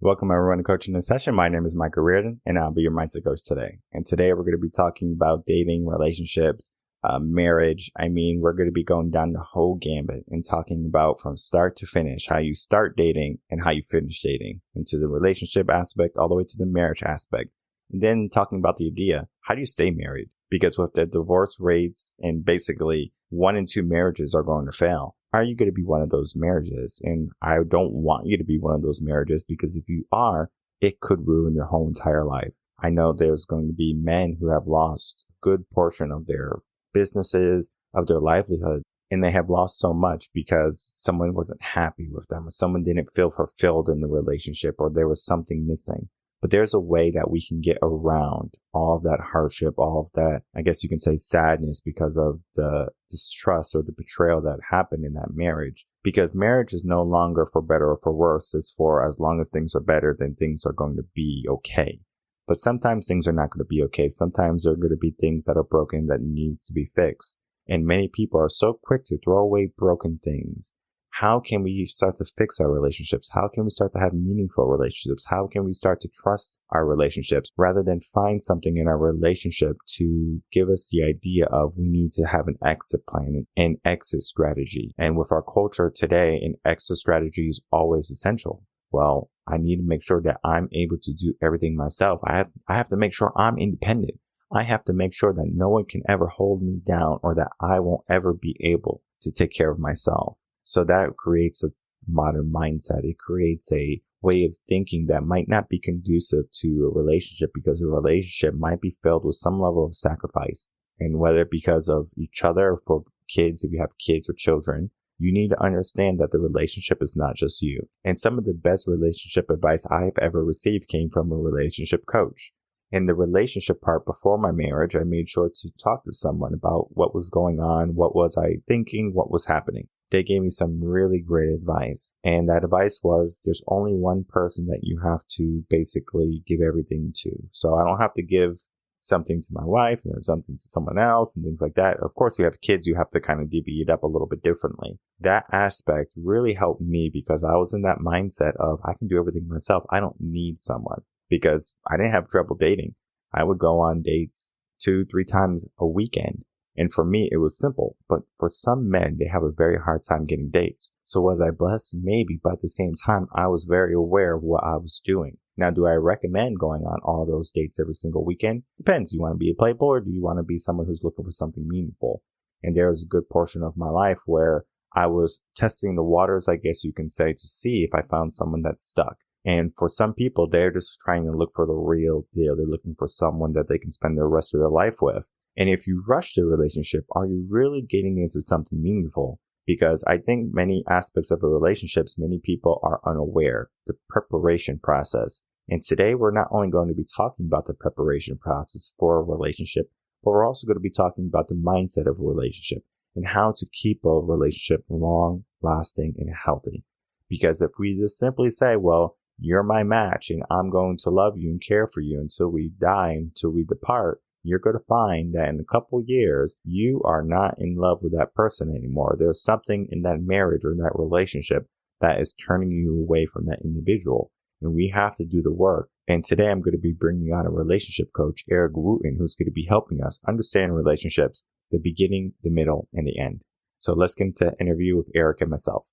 Welcome everyone to Coaching in Session. My name is Michael Rearden, and I'll be your mindset coach today. And today we're going to be talking about dating, relationships, marriage. We're going to be going down the whole gambit and talking about from start to finish, how you start dating and how you finish dating, into the relationship aspect all the way to the marriage aspect. And then talking about the idea, how do you stay married? Because with the divorce rates and basically 1 in 2 marriages are going to fail. Are you going to be one of those marriages? And I don't want you to be one of those marriages, because if you are, it could ruin your whole entire life. I know there's going to be men who have lost a good portion of their businesses, of their livelihood, and they have lost so much because someone wasn't happy with them, or someone didn't feel fulfilled in the relationship, or there was something missing. But there's a way that we can get around all of that hardship, all of that, I guess you can say, sadness because of the distrust or the betrayal that happened in that marriage. Because marriage is no longer for better or for worse. It's for as long as things are better, then things are going to be okay. But sometimes things are not going to be okay. Sometimes there are going to be things that are broken that needs to be fixed. And many people are so quick to throw away broken things. How can we start to fix our relationships? How can we start to have meaningful relationships? How can we start to trust our relationships rather than find something in our relationship to give us the idea of we need to have an exit plan, an exit strategy? And with our culture today, an exit strategy is always essential. Well, I need to make sure that I'm able to do everything myself. I have to make sure I'm independent. I have to make sure that no one can ever hold me down, or that I won't ever be able to take care of myself. So that creates a modern mindset. It creates a way of thinking that might not be conducive to a relationship, because a relationship might be filled with some level of sacrifice. And whether because of each other, or for kids, if you have kids or children, you need to understand that the relationship is not just you. And some of the best relationship advice I have ever received came from a relationship coach. In the relationship part before my marriage, I made sure to talk to someone about what was going on, what was I thinking, what was happening. They gave me some really great advice. And that advice was, there's only one person that you have to basically give everything to. So I don't have to give something to my wife and then something to someone else and things like that. Of course, you have kids, you have to kind of divvy it up a little bit differently. That aspect really helped me, because I was in that mindset of I can do everything myself. I don't need someone, because I didn't have trouble dating. I would go on dates 2-3 times a weekend. And for me, it was simple. But for some men, they have a very hard time getting dates. So was I blessed? Maybe. But at the same time, I was very aware of what I was doing. Now, do I recommend going on all those dates every single weekend? Depends. You want to be a playboy, or do you want to be someone who's looking for something meaningful? And there was a good portion of my life where I was testing the waters, I guess you can say, to see if I found someone that stuck. And for some people, they're just trying to look for the real deal. They're looking for someone that they can spend the rest of their life with. And if you rush the relationship, are you really getting into something meaningful? Because I think many aspects of a relationships, many people are unaware, the preparation process. And today we're not only going to be talking about the preparation process for a relationship, but we're also going to be talking about the mindset of a relationship and how to keep a relationship long, lasting, and healthy. Because if we just simply say, well, you're my match and I'm going to love you and care for you until we die, until we depart, you're going to find that in a couple years, you are not in love with that person anymore. There's something in that marriage or in that relationship that is turning you away from that individual. And we have to do the work. And today I'm going to be bringing on a relationship coach, Eric Wooten, who's going to be helping us understand relationships, the beginning, the middle, and the end. So let's get into an interview with Eric and myself.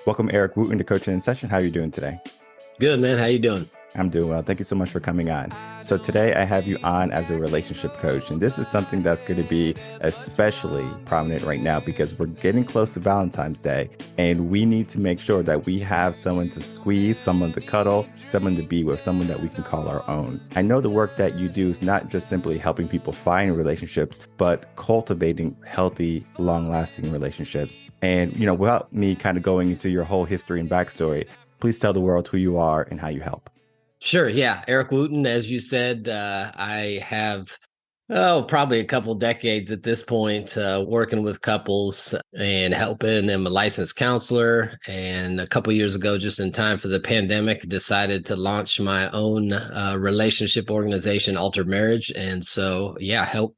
Welcome, Eric Wooten, to Coaching in Session. How are you doing today? Good, man. How you doing? I'm doing well. Thank you so much for coming on. So today I have you on as a relationship coach, and this is something that's going to be especially prominent right now because we're getting close to Valentine's Day, and we need to make sure that we have someone to squeeze, someone to cuddle, someone to be with, someone that we can call our own. I know the work that you do is not just simply helping people find relationships, but cultivating healthy, long-lasting relationships. And, without me kind of going into your whole history and backstory, please tell the world who you are and how you help. Sure. Yeah. Eric Wooten, as you said, I have, probably a couple decades at this point, working with couples and helping. I'm a licensed counselor. And a couple years ago, just in time for the pandemic, decided to launch my own relationship organization, Altered Marriage. And so,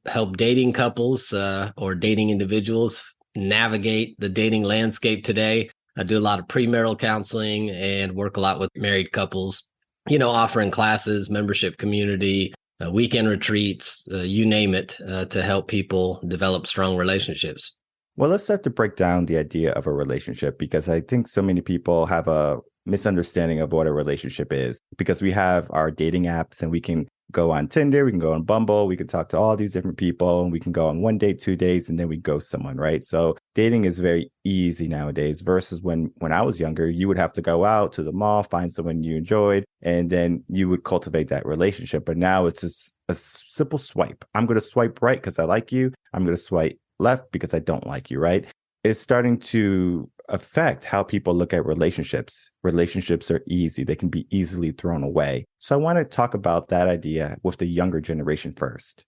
help dating couples or dating individuals navigate the dating landscape today. I do a lot of premarital counseling and work a lot with married couples, offering classes, membership community, weekend retreats, you name it, to help people develop strong relationships. Well, let's start to break down the idea of a relationship, because I think so many people have a misunderstanding of what a relationship is, because we have our dating apps and we can go on Tinder, we can go on Bumble, we can talk to all these different people, and we can go on 1 date, 2 dates, and then we ghost someone, right? So dating is very easy nowadays versus when I was younger, you would have to go out to the mall, find someone you enjoyed, and then you would cultivate that relationship. But now it's just a simple swipe. I'm going to swipe right because I like you. I'm going to swipe left because I don't like you, right? It's starting to affect how people look at relationships. Relationships are easy. They can be easily thrown away. So I want to talk about that idea with the younger generation first.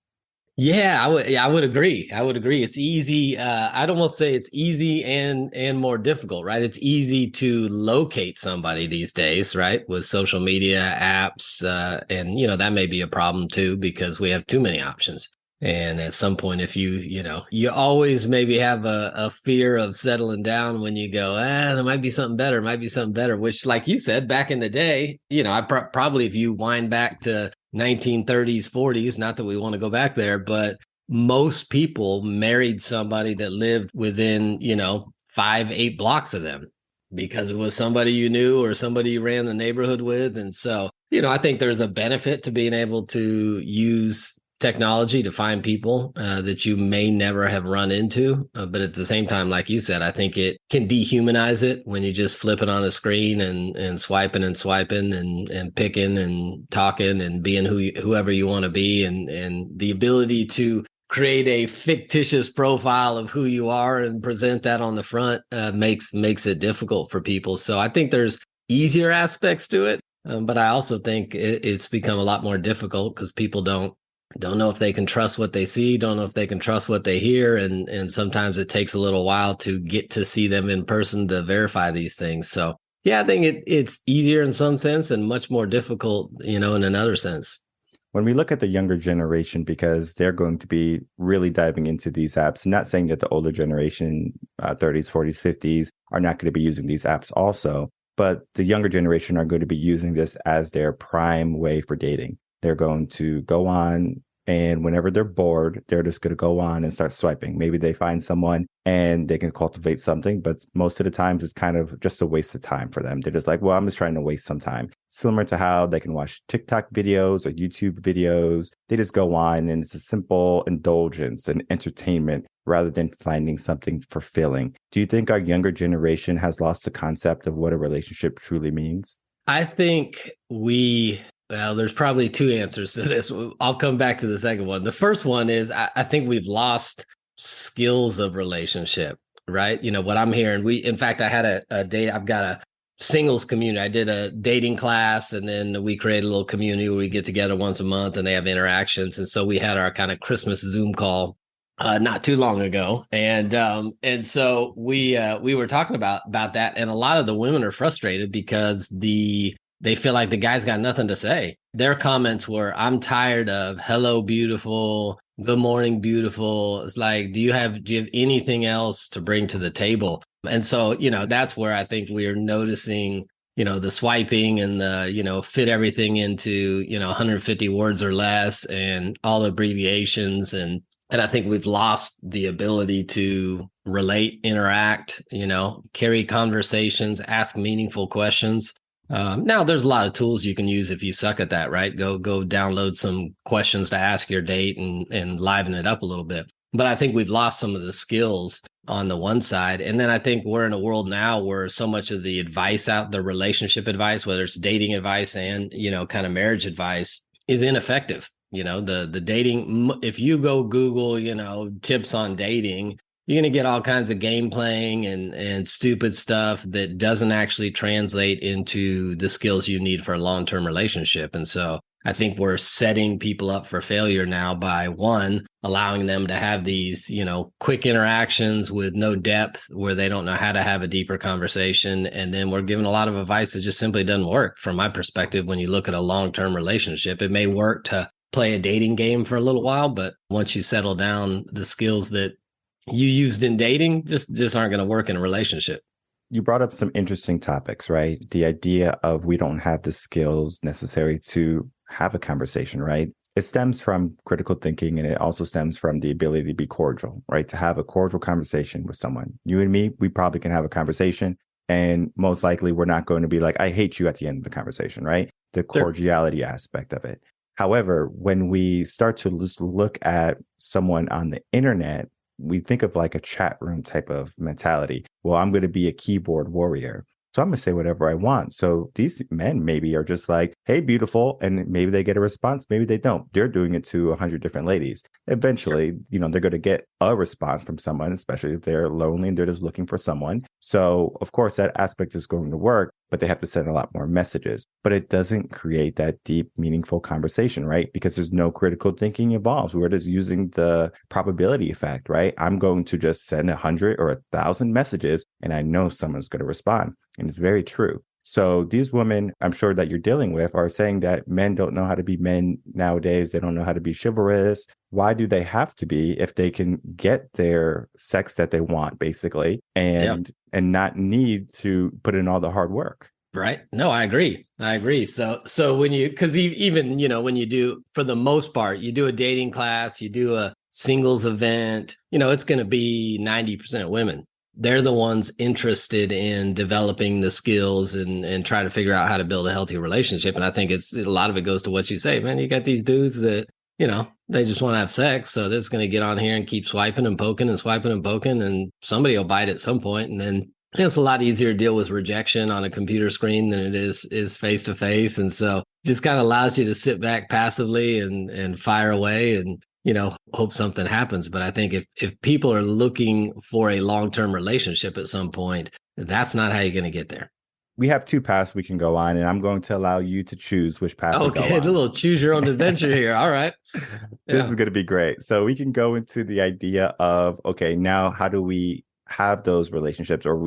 Yeah, I would agree. I would agree. It's easy. I'd almost say it's easy and more difficult, right? It's easy to locate somebody these days, right? With social media apps. And, that may be a problem too, because we have too many options. And at some point, if you always maybe have a fear of settling down when you go, there might be something better, which, like you said, back in the day, I probably, if you wind back to 1930s, 40s, not that we want to go back there, but most people married somebody that lived within, 5-8 blocks of them because it was somebody you knew or somebody you ran the neighborhood with. And so, I think there's a benefit to being able to use technology to find people that you may never have run into. But at the same time, like you said, I think it can dehumanize it when you just flip it on a screen and swiping and picking and talking and being whoever you want to be. And the ability to create a fictitious profile of who you are and present that on the front makes it difficult for people. So I think there's easier aspects to it. But I also think it's become a lot more difficult because people don't know if they can trust what they see, don't know if they can trust what they hear. And sometimes it takes a little while to get to see them in person to verify these things. So yeah, I think it's easier in some sense and much more difficult, in another sense. When we look at the younger generation, because they're going to be really diving into these apps, not saying that the older generation, 30s, 40s, 50s, are not going to be using these apps also, but the younger generation are going to be using this as their prime way for dating. They're going to go on, and whenever they're bored, they're just going to go on and start swiping. Maybe they find someone and they can cultivate something, but most of the times it's kind of just a waste of time for them. They're just like, well, I'm just trying to waste some time. Similar to how they can watch TikTok videos or YouTube videos. They just go on and it's a simple indulgence and entertainment rather than finding something fulfilling. Do you think our younger generation has lost the concept of what a relationship truly means? I think well, there's probably two answers to this. I'll come back to the second one. The first one is I think we've lost skills of relationship, right? What I'm hearing, in fact, I had a date. I've got a singles community. I did a dating class, and then we created a little community where we get together once a month and they have interactions. And so we had our kind of Christmas Zoom call not too long ago. And so we were talking about that. And a lot of the women are frustrated because they feel like the guy's got nothing to say. Their comments were, I'm tired of hello, beautiful, good morning, beautiful. It's like, do you have anything else to bring to the table? And so, that's where I think we're noticing, the swiping and the, fit everything into, 150 words or less and all the abbreviations. And I think we've lost the ability to relate, interact, carry conversations, ask meaningful questions. Now there's a lot of tools you can use if you suck at that, right? Go download some questions to ask your date and liven it up a little bit. But I think we've lost some of the skills on the one side. And then I think we're in a world now where so much of the advice the relationship advice, whether it's dating advice and, kind of marriage advice, is ineffective. The dating, if you go Google, tips on dating, you're going to get all kinds of game playing and stupid stuff that doesn't actually translate into the skills you need for a long-term relationship. And so I think we're setting people up for failure now by, one, allowing them to have these, quick interactions with no depth where they don't know how to have a deeper conversation. And then we're giving a lot of advice that just simply doesn't work. From my perspective, when you look at a long-term relationship, it may work to play a dating game for a little while, but once you settle down, the skills that you used in dating just aren't going to work in a relationship. You brought up some interesting topics, right? The idea of we don't have the skills necessary to have a conversation, right? It stems from critical thinking, and it also stems from the ability to be cordial, right? To have a cordial conversation with someone. You and me, we probably can have a conversation, and most likely we're not going to be like, I hate you at the end of the conversation, right? The Sure. cordiality aspect of it. However, when we start to just look at someone on the internet, we think of like a chat room type of mentality. Well, I'm going to be a keyboard warrior. So I'm going to say whatever I want. So these men maybe are just like, hey, beautiful. And maybe they get a response. Maybe they don't. They're doing it to 100 different ladies. Sure. Eventually, they're going to get a response from someone, especially if they're lonely and they're just looking for someone. So, of course, that aspect is going to work, but they have to send a lot more messages. But it doesn't create that deep, meaningful conversation, right? Because there's no critical thinking involved. We're just using the probability effect, right? I'm going to just send 100 or 1,000 messages and I know someone's going to respond. And it's very true. So these women, I'm sure that you're dealing with, are saying that men don't know how to be men nowadays. They don't know how to be chivalrous. Why do they have to be if they can get their sex that they want, basically, Yeah. and not need to put in all the hard work? Right. No, I agree. I agree. So when because even, when you do, for the most part, you do a dating class, you do a singles event, it's going to be 90% women. They're the ones interested in developing the skills and trying to figure out how to build a healthy relationship. And I think a lot of it goes to what you say, man. You got these dudes that, they just want to have sex. So they're just going to get on here and keep swiping and poking and swiping and poking, and somebody will bite at some point. And then it's a lot easier to deal with rejection on a computer screen than it is face to face. And so just kind of allows you to sit back passively and fire away and, hope something happens. But I think if people are looking for a long-term relationship at some point, that's not how you're going to get there. We have two paths we can go on, and I'm going to allow you to choose which path to go Okay, a on. little choose your own adventure here. All right. This is going to be great. So we can go into the idea of, okay, now how do we have those relationships? Or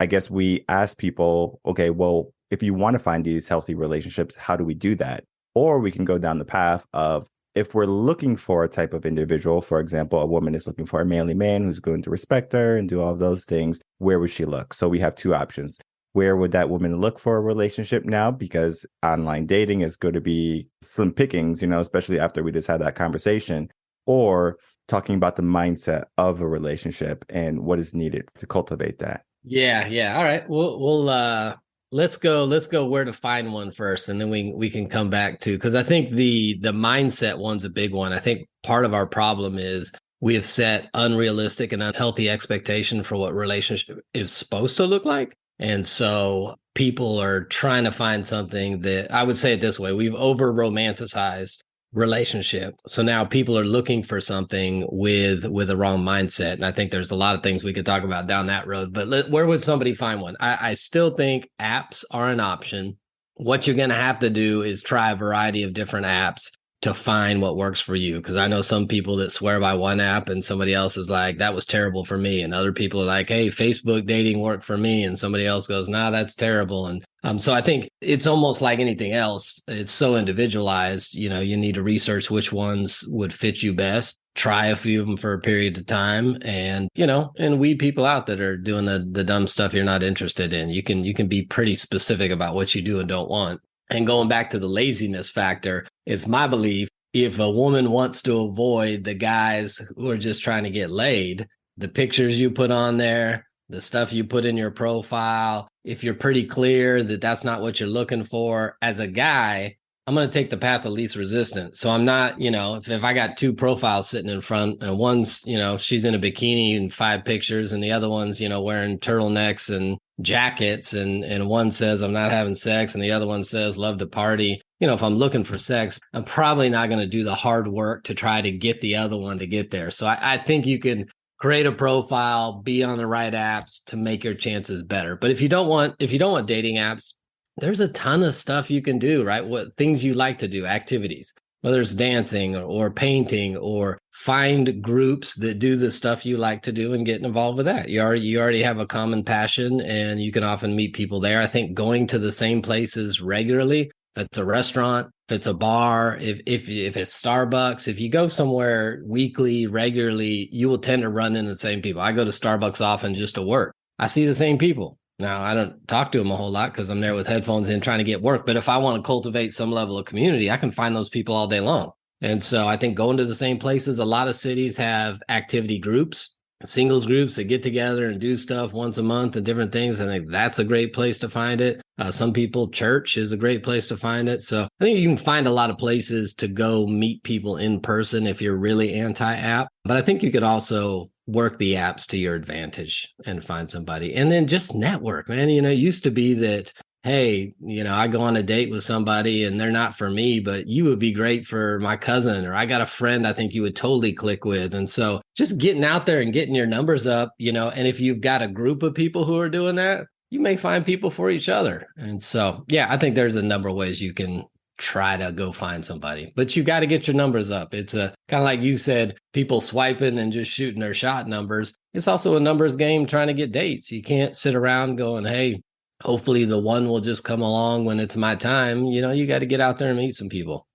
I guess we ask people, okay, well, if you want to find these healthy relationships, how do we do that? Or we can go down the path of, if we're looking for a type of individual, for example, a woman is looking for a manly man who's going to respect her and do all of those things, where would she look? So we have two options. Where would that woman look for a relationship now? Because online dating is going to be slim pickings, especially after we just had that conversation. Or talking about the mindset of a relationship and what is needed to cultivate that. Yeah, yeah. All right. We'll let's go where to find one first, and then we can come back to, because I think the mindset one's a big one. I think part of our problem is we have set unrealistic and unhealthy expectation for what relationship is supposed to look like. And so people are trying to find something that, I would say it this way, we've over romanticized relationship. So now people are looking for something with a wrong mindset. And I think there's a lot of things we could talk about down that road. But where would somebody find one? I still think apps are an option. What you're going to have to do is try a variety of different apps to find what works for you. Because I know some people that swear by one app and somebody else is like, that was terrible for me. And other people are like, hey, Facebook dating worked for me. And somebody else goes, nah, that's terrible. And so I think it's almost like anything else. It's so individualized. You need to research which ones would fit you best. Try a few of them for a period of time, and weed people out that are doing the dumb stuff you're not interested in. You can be pretty specific about what you do and don't want. And going back to the laziness factor, it's my belief, if a woman wants to avoid the guys who are just trying to get laid, the pictures you put on there, the stuff you put in your profile, if you're pretty clear that that's not what you're looking for, as a guy, I'm going to take the path of least resistance. So I'm not, if I got two profiles sitting in front, and one's, she's in a bikini and 5 pictures, and the other one's, wearing turtlenecks and jackets, and one says I'm not having sex and the other one says love to party. If I'm looking for sex, I'm probably not going to do the hard work to try to get the other one to get there. So I think you can create a profile, be on the right apps to make your chances better. But if you don't want dating apps, there's a ton of stuff you can do, right? What things you like to do, activities, whether it's dancing or painting, or find groups that do the stuff you like to do and get involved with that. You already have a common passion, and you can often meet people there. I think going to the same places regularly If it's a restaurant, if it's a bar, if it's Starbucks, if you go somewhere weekly, regularly, you will tend to run into the same people. I go to Starbucks often just to work. I see the same people. Now, I don't talk to them a whole lot because I'm there with headphones in trying to get work. But if I want to cultivate some level of community, I can find those people all day long. And so I think going to the same places, a lot of cities have activity groups, singles groups that get together and do stuff once a month and different things. I think that's a great place to find it. Some people, church is a great place to find it. So I think you can find a lot of places to go meet people in person if you're really anti-app. But I think you could also work the apps to your advantage and find somebody. And then just network, man. It used to be that, hey, I go on a date with somebody and they're not for me, but you would be great for my cousin, or I got a friend I think you would totally click with. And so just getting out there and getting your numbers up, and if you've got a group of people who are doing that, you may find people for each other. And so, yeah, I think there's a number of ways you can try to go find somebody, but you got to get your numbers up. It's a kind of like you said, people swiping and just shooting their shot numbers. It's also a numbers game trying to get dates. You can't sit around going, hey, hopefully the one will just come along when it's my time. You got to get out there and meet some people.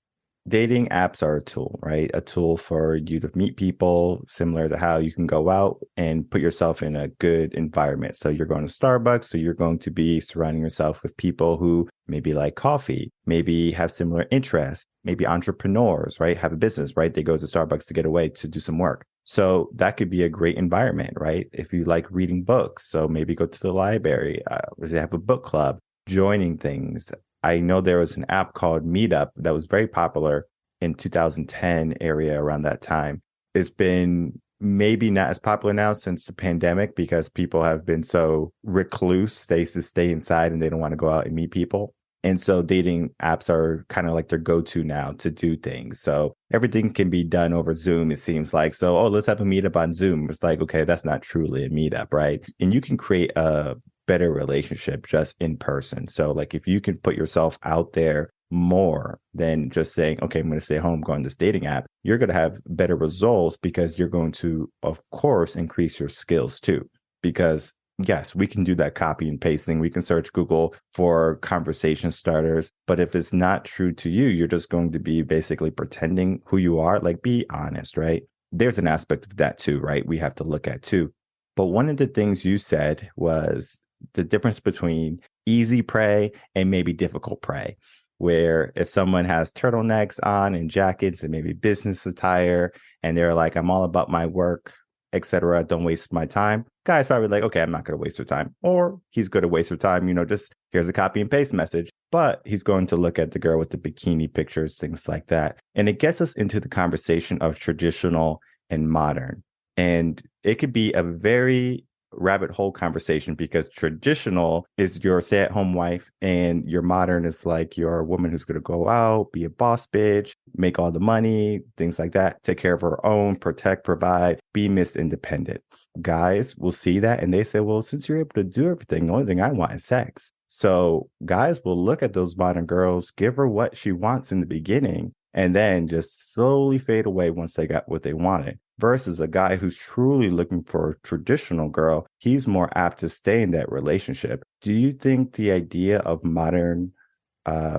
Dating apps are a tool, right? A tool for you to meet people, similar to how you can go out and put yourself in a good environment. So you're going to Starbucks, so you're going to be surrounding yourself with people who maybe like coffee, maybe have similar interests, maybe entrepreneurs, right? Have a business, right? They go to Starbucks to get away to do some work. So that could be a great environment, right? If you like reading books, so maybe go to the library, or they have a book club, joining things. I know there was an app called Meetup that was very popular in 2010 area around that time. It's been maybe not as popular now since the pandemic because people have been so recluse. They just stay inside and they don't want to go out and meet people. And so dating apps are kind of like their go-to now to do things. So everything can be done over Zoom, it seems like. So, let's have a meetup on Zoom. It's like, okay, that's not truly a meetup, right? And you can create a better relationship just in person. So like if you can put yourself out there more than just saying, okay, I'm going to stay home, go on this dating app, you're going to have better results because you're going to, of course, increase your skills too. Because yes, we can do that copy and paste thing. We can search Google for conversation starters. But if it's not true to you, you're just going to be basically pretending who you are. Like, be honest, right? There's an aspect of that too, right? We have to look at too. But one of the things you said was the difference between easy prey and maybe difficult prey, where if someone has turtlenecks on and jackets and maybe business attire, and they're like, I'm all about my work, etc., don't waste my time. Guys probably like, okay, I'm not going to waste her time. Or he's going to waste her time, just here's a copy and paste message. But he's going to look at the girl with the bikini pictures, things like that. And it gets us into the conversation of traditional and modern. And it could be a very rabbit hole conversation because traditional is your stay-at-home wife and your modern is like your woman who's going to go out, be a boss bitch, make all the money, things like that, take care of her own, protect, provide, be Miss Independent. Guys will see that and they say, well, since you're able to do everything, the only thing I want is sex. So guys will look at those modern girls, give her what she wants in the beginning, and then just slowly fade away once they got what they wanted. Versus a guy who's truly looking for a traditional girl, he's more apt to stay in that relationship. Do you think the idea of modern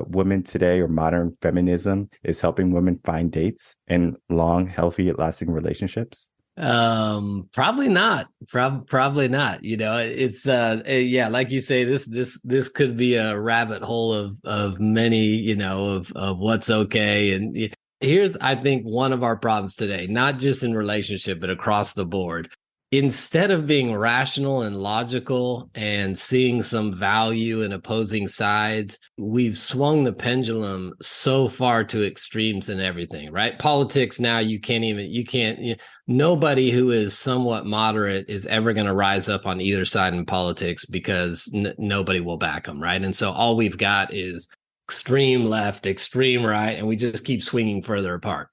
women today or modern feminism is helping women find dates and long, healthy, lasting relationships? Probably not. Probably not. It's yeah, like you say, this could be a rabbit hole of many, of what's okay. And here's, I think, one of our problems today, not just in relationship, but across the board. Instead of being rational and logical and seeing some value in opposing sides, we've swung the pendulum so far to extremes in everything, right? Politics now, nobody who is somewhat moderate is ever going to rise up on either side in politics because nobody will back them, right? And so all we've got is extreme left, extreme right, and we just keep swinging further apart.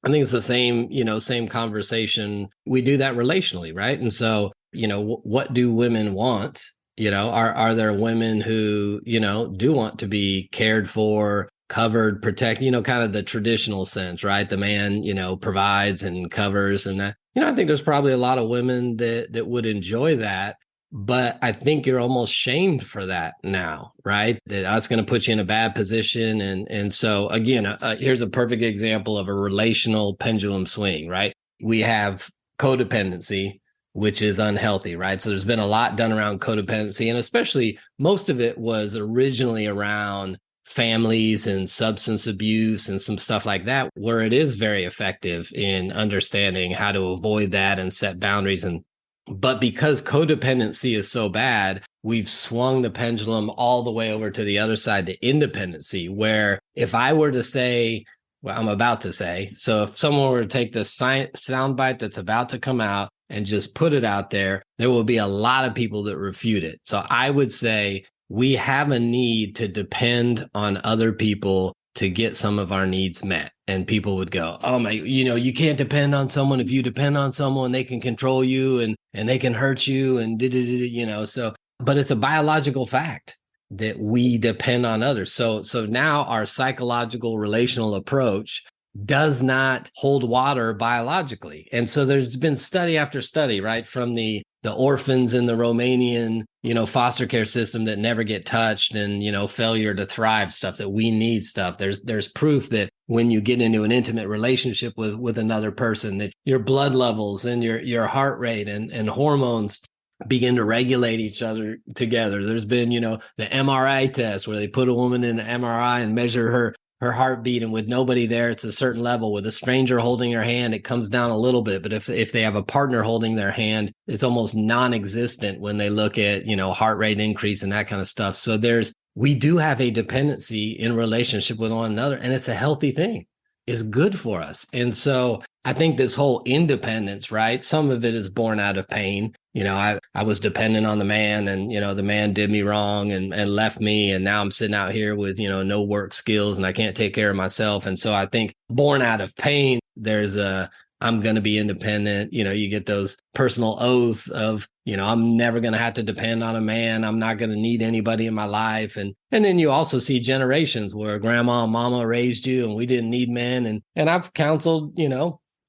I think it's the same conversation. We do that relationally, right? And so, what do women want? Are there women who, do want to be cared for, covered, protected, kind of the traditional sense, right? The man, provides and covers and that. I think there's probably a lot of women that would enjoy that. But I think you're almost shamed for that now, right? That's going to put you in a bad position. And so again, here's a perfect example of a relational pendulum swing, right? We have codependency, which is unhealthy, right? So there's been a lot done around codependency, and especially most of it was originally around families and substance abuse and some stuff like that, where it is very effective in understanding how to avoid that and set boundaries. And but because codependency is so bad, we've swung the pendulum all the way over to the other side to independency, where if I were to say, well, I'm about to say, so if someone were to take the soundbite that's about to come out and just put it out there, there will be a lot of people that refute it. So I would say we have a need to depend on other people to get some of our needs met. And people would go, oh my, you can't depend on someone. If you depend on someone, they can control you and they can hurt you and so, but it's a biological fact that we depend on others. So now our psychological relational approach does not hold water biologically. And so there's been study after study, right? From the orphans in the Romanian, foster care system that never get touched and, failure to thrive stuff, that we need stuff. There's proof that when you get into an intimate relationship with another person, that your blood levels and your heart rate and hormones begin to regulate each other together. There's been, the MRI test where they put a woman in an MRI and measure her heartbeat, and with nobody there, it's a certain level. With a stranger holding your hand, it comes down a little bit. But if they have a partner holding their hand, it's almost non-existent when they look at, heart rate increase and that kind of stuff. So we do have a dependency in relationship with one another, and it's a healthy thing. It's good for us. And so I think this whole independence, right? Some of it is born out of pain. I was dependent on the man, and, the man did me wrong and left me. And now I'm sitting out here with, no work skills, and I can't take care of myself. And so I think born out of pain, there's I'm going to be independent. You get those personal oaths of, I'm never going to have to depend on a man. I'm not going to need anybody in my life. And then you also see generations where grandma and mama raised you and we didn't need men. And I've counseled,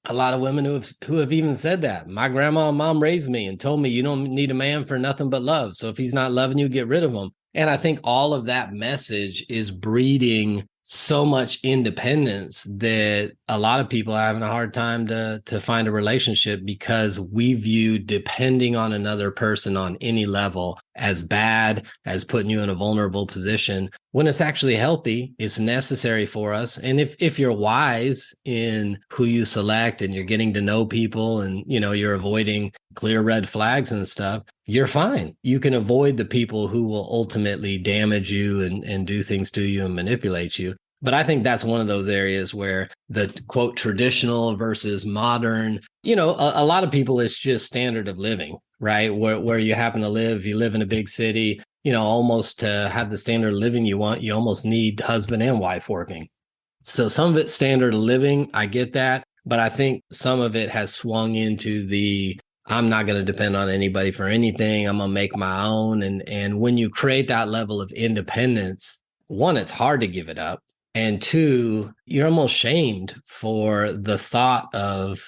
a lot of women who have even said that. My grandma and mom raised me and told me you don't need a man for nothing but love. So if he's not loving you, get rid of him. And I think all of that message is breeding so much independence that a lot of people are having a hard time to find a relationship, because we view depending on another person on any level as bad, as putting you in a vulnerable position, when it's actually healthy. It's necessary for us. And if you're wise in who you select and you're getting to know people and, you're avoiding clear red flags and stuff, you're fine. You can avoid the people who will ultimately damage you and do things to you and manipulate you. But I think that's one of those areas where the quote traditional versus modern, a lot of people, it's just standard of living, right? Where you happen to live, you live in a big city, almost to have the standard of living you want, you almost need husband and wife working. So some of it's standard of living. I get that. But I think some of it has swung into I'm not going to depend on anybody for anything. I'm going to make my own. And when you create that level of independence, one, it's hard to give it up. And two, you're almost shamed for the thought of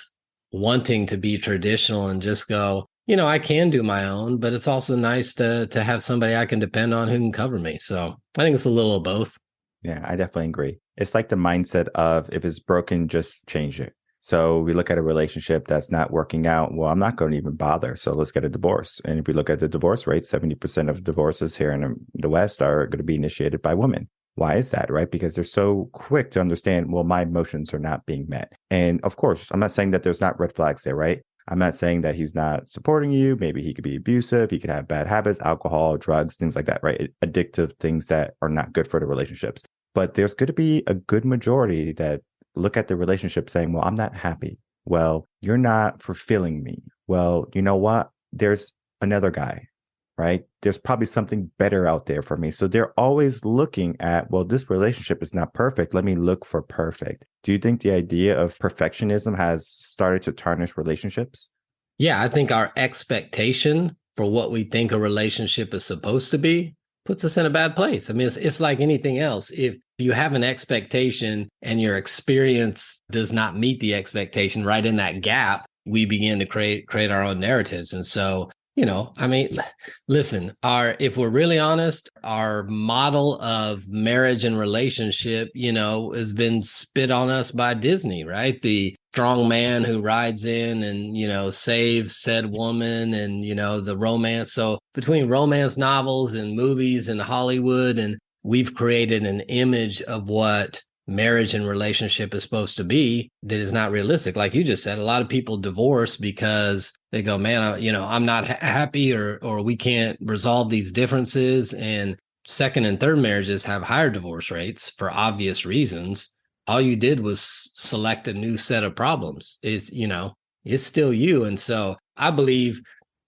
wanting to be traditional and just go, I can do my own, but it's also nice to have somebody I can depend on who can cover me. So I think it's a little of both. Yeah, I definitely agree. It's like the mindset of, if it's broken, just change it. So we look at a relationship that's not working out. Well, I'm not going to even bother. So let's get a divorce. And if we look at the divorce rate, 70% of divorces here in the West are going to be initiated by women. Why is that, right? Because they're so quick to understand, well, my emotions are not being met. And of course, I'm not saying that there's not red flags there, right? I'm not saying that he's not supporting you. Maybe he could be abusive. He could have bad habits, alcohol, drugs, things like that, right? Addictive things that are not good for the relationships. But there's going to be a good majority that look at the relationship saying, well, I'm not happy. Well, you're not fulfilling me. Well, you know what? There's another guy, right? There's probably something better out there for me. So they're always looking at, well, this relationship is not perfect. Let me look for perfect. Do you think the idea of perfectionism has started to tarnish relationships? Yeah, I think our expectation for what we think a relationship is supposed to be puts us in a bad place. I mean, it's like anything else. If you have an expectation and your experience does not meet the expectation, right in that gap, we begin to create our own narratives. And so I mean, listen, if we're really honest, our model of marriage and relationship, has been spit on us by Disney, right? The strong man who rides in and, saves said woman and, the romance. So between romance novels and movies and Hollywood, and we've created an image of what marriage and relationship is supposed to be that is not realistic. Like you just said, a lot of people divorce because they go, man, I'm not happy, or we can't resolve these differences. And second and third marriages have higher divorce rates for obvious reasons. All you did was select a new set of problems. It's still you. And so I believe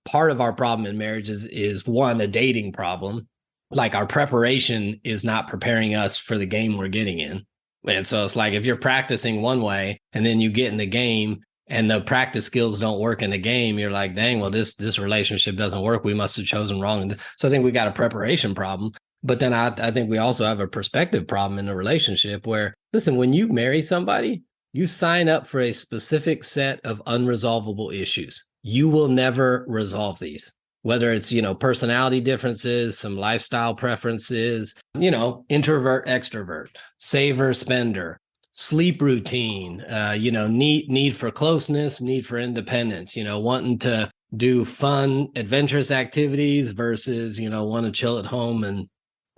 part of our problem in marriage is one, a dating problem. Like our preparation is not preparing us for the game we're getting in. And so it's like if you're practicing one way and then you get in the game and the practice skills don't work in the game, you're like, dang, well, this relationship doesn't work. We must have chosen wrong. So I think we got a preparation problem. But then I think we also have a perspective problem in the relationship where, listen, when you marry somebody, you sign up for a specific set of unresolvable issues. You will never resolve these, whether it's, personality differences, some lifestyle preferences, introvert, extrovert, saver, spender, sleep routine, need for closeness, need for independence, wanting to do fun, adventurous activities versus, want to chill at home and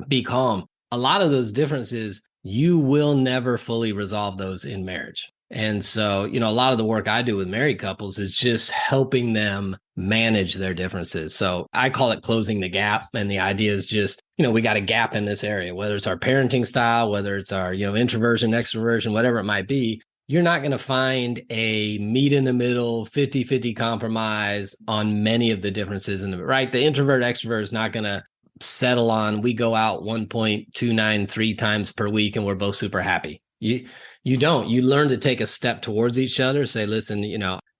be calm. A lot of those differences, you will never fully resolve those in marriage. And so, a lot of the work I do with married couples is just helping them manage their differences. So I call it closing the gap. And the idea is just, we got a gap in this area, whether it's our parenting style, whether it's our, introversion, extroversion, whatever it might be. You're not going to find a meet in the middle 50-50 compromise on many of the differences right? The introvert extrovert is not going to settle on, we go out 1.293 times per week and we're both super happy. You don't. You learn to take a step towards each other, say, listen,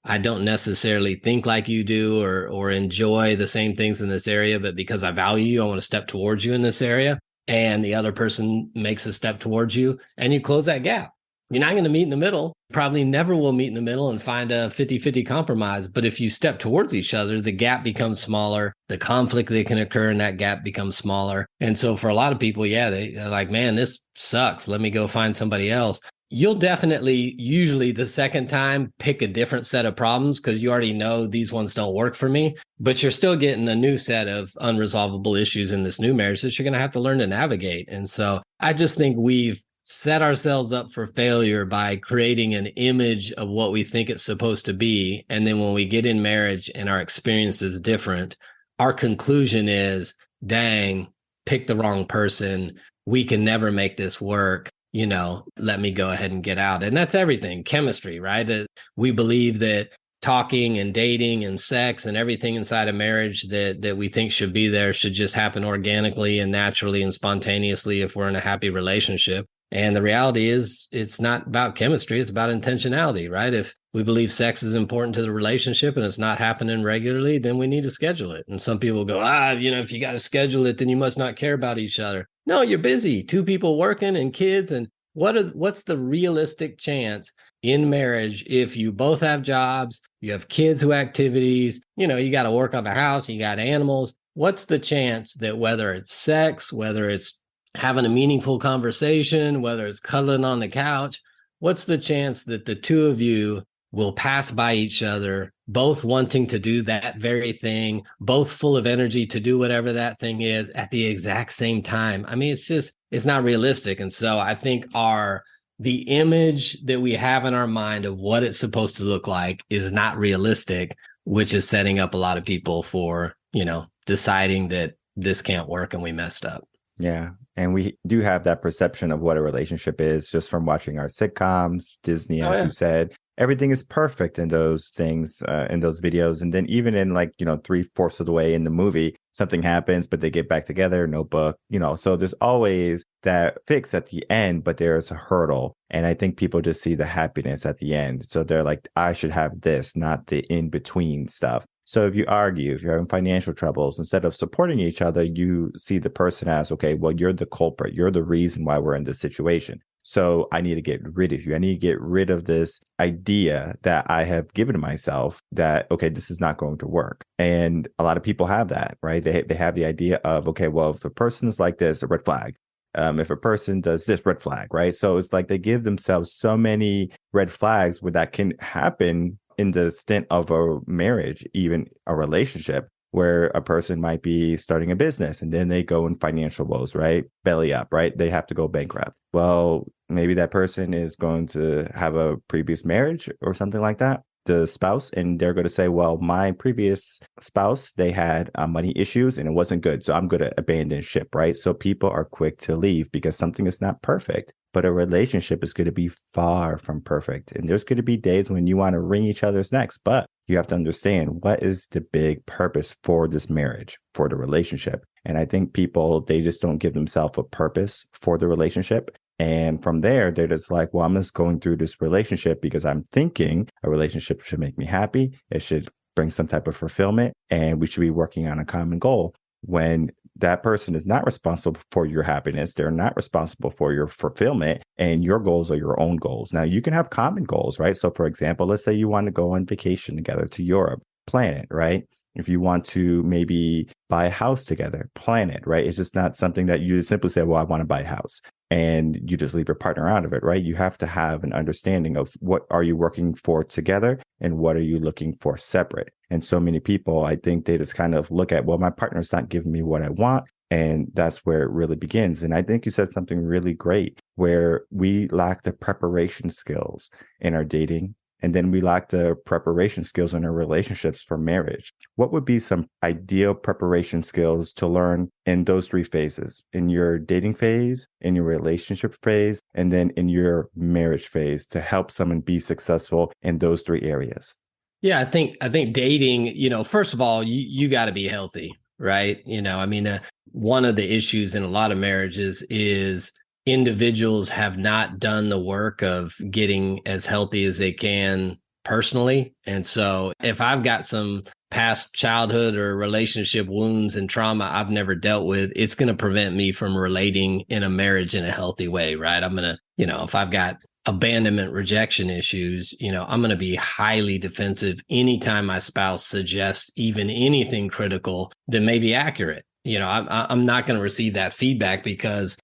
I don't necessarily think like you do or enjoy the same things in this area, but because I value you, I want to step towards you in this area. And the other person makes a step towards you and you close that gap. You're not going to meet in the middle, probably never will meet in the middle and find a 50-50 compromise. But if you step towards each other, the gap becomes smaller. The conflict that can occur in that gap becomes smaller. And so for a lot of people, they're like, man, this sucks. Let me go find somebody else. You'll definitely, usually the second time, pick a different set of problems because you already know these ones don't work for me, but you're still getting a new set of unresolvable issues in this new marriage that you're going to have to learn to navigate. And so I just think we've set ourselves up for failure by creating an image of what we think it's supposed to be. And then when we get in marriage and our experience is different, our conclusion is, dang, pick the wrong person. We can never make this work. Let me go ahead and get out. And that's everything. Chemistry, right? We believe that talking and dating and sex and everything inside of marriage that we think should be there should just happen organically and naturally and spontaneously if we're in a happy relationship. And the reality is it's not about chemistry. It's about intentionality, right? If we believe sex is important to the relationship and it's not happening regularly, then we need to schedule it. And some people go, if you got to schedule it, then you must not care about each other. No, you're busy. Two people working and kids. And what's the realistic chance in marriage if you both have jobs, you have kids who activities, you got to work on the house, you got animals. What's the chance that whether it's sex, whether it's having a meaningful conversation, whether it's cuddling on the couch, what's the chance that the two of you will pass by each other, both wanting to do that very thing, both full of energy to do whatever that thing is at the exact same time? I mean, it's not realistic. And so I think the image that we have in our mind of what it's supposed to look like is not realistic, which is setting up a lot of people for, deciding that this can't work and we messed up. Yeah. And we do have that perception of what a relationship is just from watching our sitcoms, Disney, as you said. Everything is perfect in those things, in those videos. And then even in 3/4 of the way in the movie, something happens, but they get back together, notebook, so there's always that fix at the end, but there's a hurdle. And I think people just see the happiness at the end. So they're like, I should have this, not the in-between stuff. So if you argue, if you're having financial troubles, instead of supporting each other, you see the person as, okay, well, you're the culprit. You're the reason why we're in this situation. So I need to get rid of you. I need to get rid of this idea that I have given to myself that, okay, this is not going to work. And a lot of people have that, right? They have the idea of, okay, well, if a person is like this, a red flag. If a person does this, red flag, right? So it's like they give themselves so many red flags where that can happen in the stint of a marriage, even a relationship, where a person might be starting a business and then they go in financial woes, right? Belly up, right? They have to go bankrupt. Well, maybe that person is going to have a previous marriage or something like that, the spouse, and they're going to say, well, my previous spouse, they had money issues and it wasn't good. So I'm going to abandon ship, right? So people are quick to leave because something is not perfect. But a relationship is going to be far from perfect. And there's going to be days when you want to wring each other's necks, but you have to understand what is the big purpose for this marriage, for the relationship. And I think people, they just don't give themselves a purpose for the relationship. And from there, they're just like, well, I'm just going through this relationship because I'm thinking a relationship should make me happy. It should bring some type of fulfillment, and we should be working on a common goal. When that person is not responsible for your happiness, they're not responsible for your fulfillment, and your goals are your own goals. Now, you can have common goals, right? So, for example, let's say you want to go on vacation together to Europe, plan it, right? If you want to maybe buy a house together, plan it, right? It's just not something that you simply say, well, I want to buy a house, and you just leave your partner out of it, right? You have to have an understanding of what are you working for together and what are you looking for separate. And so many people, I think they just kind of look at, well, my partner's not giving me what I want. And that's where it really begins. And I think you said something really great where we lack the preparation skills in our dating. And then we lack the preparation skills in our relationships for marriage. What would be some ideal preparation skills to learn in those three phases, in your dating phase, in your relationship phase, and then in your marriage phase, to help someone be successful in those three areas? Yeah, I think dating, first of all, you got to be healthy, right? One of the issues in a lot of marriages is individuals have not done the work of getting as healthy as they can personally. And so if I've got some past childhood or relationship wounds and trauma I've never dealt with, it's going to prevent me from relating in a marriage in a healthy way, right? I'm going to, if I've got abandonment, rejection issues, I'm going to be highly defensive anytime my spouse suggests even anything critical that may be accurate. I'm not going to receive that feedback because,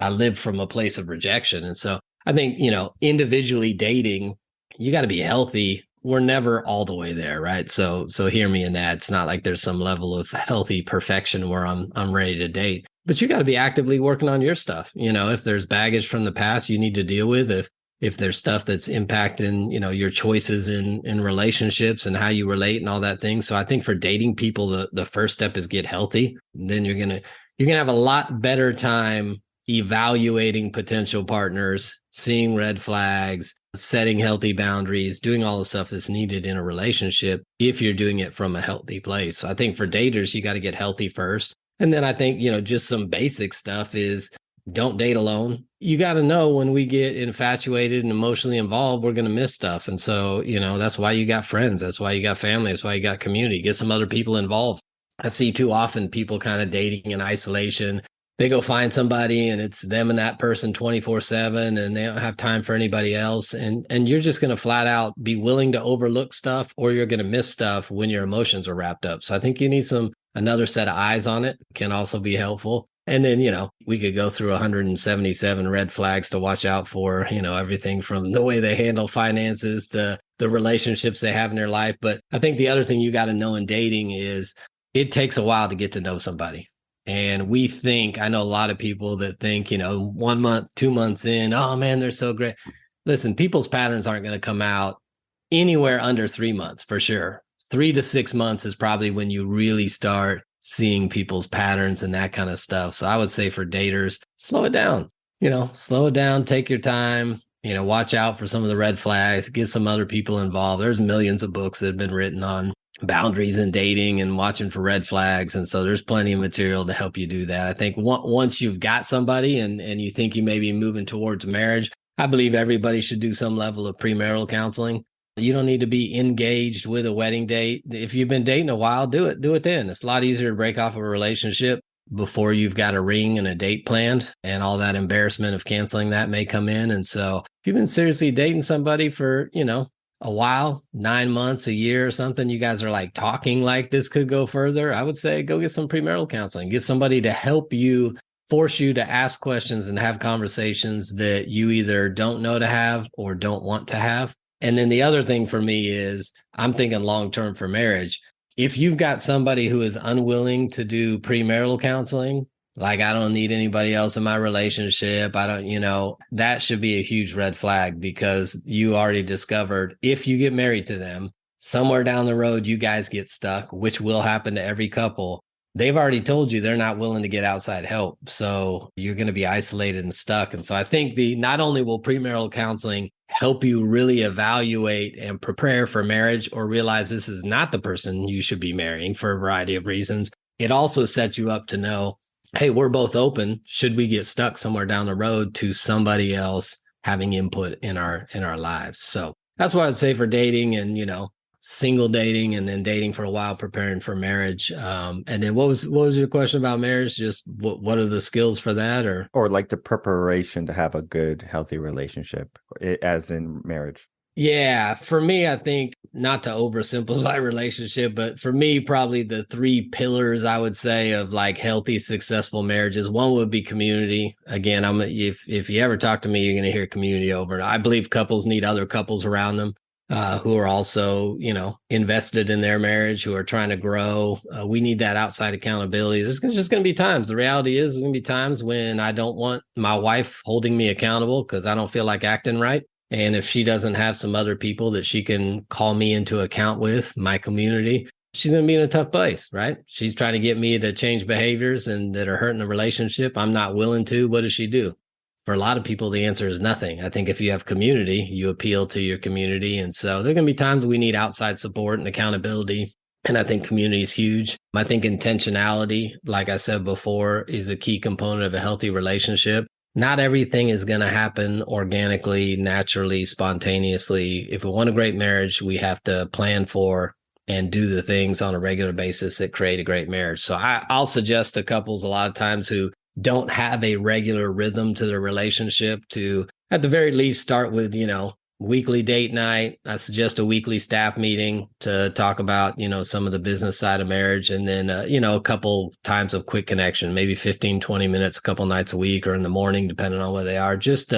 I live from a place of rejection. And so I think, individually dating, you got to be healthy. We're never all the way there, right? So hear me in that. It's not like there's some level of healthy perfection where I'm ready to date. But you got to be actively working on your stuff. If there's baggage from the past you need to deal with, if there's stuff that's impacting, your choices in relationships and how you relate and all that thing. So I think for dating people, the first step is get healthy. And then you're gonna have a lot better time evaluating potential partners, seeing red flags, setting healthy boundaries, doing all the stuff that's needed in a relationship if you're doing it from a healthy place. So I think for daters, you got to get healthy first. And then I think, just some basic stuff is don't date alone. You got to know when we get infatuated and emotionally involved, we're going to miss stuff. And so, that's why you got friends. That's why you got family. That's why you got community. Get some other people involved. I see too often people kind of dating in isolation. They go find somebody and it's them and that person 24/7 and they don't have time for anybody else. And you're just going to flat out be willing to overlook stuff, or you're going to miss stuff when your emotions are wrapped up. So I think you need another set of eyes on it can also be helpful. And then, we could go through 177 red flags to watch out for, everything from the way they handle finances to the relationships they have in their life. But I think the other thing you got to know in dating is it takes a while to get to know somebody. And I know a lot of people that think, 1 month, 2 months in, oh man, they're so great. Listen, people's patterns aren't going to come out anywhere under 3 months for sure. 3 to 6 months is probably when you really start seeing people's patterns and that kind of stuff. So I would say for daters, slow it down, take your time, watch out for some of the red flags, get some other people involved. There's millions of books that have been written on boundaries in dating and watching for red flags. And so there's plenty of material to help you do that. I think once you've got somebody and you think you may be moving towards marriage, I believe everybody should do some level of premarital counseling. You don't need to be engaged with a wedding date. If you've been dating a while, do it then. It's a lot easier to break off of a relationship before you've got a ring and a date planned, and all that embarrassment of canceling that may come in. And so if you've been seriously dating somebody for, a while, 9 months, a year or something, you guys are like talking like this could go further, I would say go get some premarital counseling. Get somebody to help you, force you to ask questions and have conversations that you either don't know to have or don't want to have. And then the other thing for me is I'm thinking long-term for marriage. If you've got somebody who is unwilling to do premarital counseling, like I don't need anybody else in my relationship, I don't, that should be a huge red flag, because you already discovered if you get married to them, somewhere down the road, you guys get stuck, which will happen to every couple. They've already told you they're not willing to get outside help. So you're going to be isolated and stuck. And so I think not only will premarital counseling help you really evaluate and prepare for marriage, or realize this is not the person you should be marrying for a variety of reasons, it also sets you up to know, hey, we're both open. Should we get stuck somewhere down the road to somebody else having input in our lives? So that's what I'd say for dating and, single dating, and then dating for a while, preparing for marriage. And then what was your question about marriage? Just what are the skills for that, or like the preparation to have a good, healthy relationship, as in marriage? Yeah, for me, I think, not to oversimplify relationship, but for me, probably the three pillars I would say of like healthy, successful marriages. One would be community. Again, if you ever talk to me, you're going to hear community over. I believe couples need other couples around them who are also, invested in their marriage, who are trying to grow. We need that outside accountability. There's just going to be times. The reality is, there's going to be times when I don't want my wife holding me accountable because I don't feel like acting right. And if she doesn't have some other people that she can call me into account with, my community, she's going to be in a tough place, right? She's trying to get me to change behaviors and that are hurting the relationship. I'm not willing to. What does she do? For a lot of people, the answer is nothing. I think if you have community, you appeal to your community. And so there are going to be times we need outside support and accountability. And I think community is huge. I think intentionality, like I said before, is a key component of a healthy relationship. Not everything is going to happen organically, naturally, spontaneously. If we want a great marriage, we have to plan for and do the things on a regular basis that create a great marriage. So I'll suggest to couples a lot of times who don't have a regular rhythm to their relationship to, at the very least, start with, weekly date night. I suggest a weekly staff meeting to talk about, some of the business side of marriage. And then, a couple times of quick connection, maybe 15, 20 minutes, a couple nights a week or in the morning, depending on where they are. Just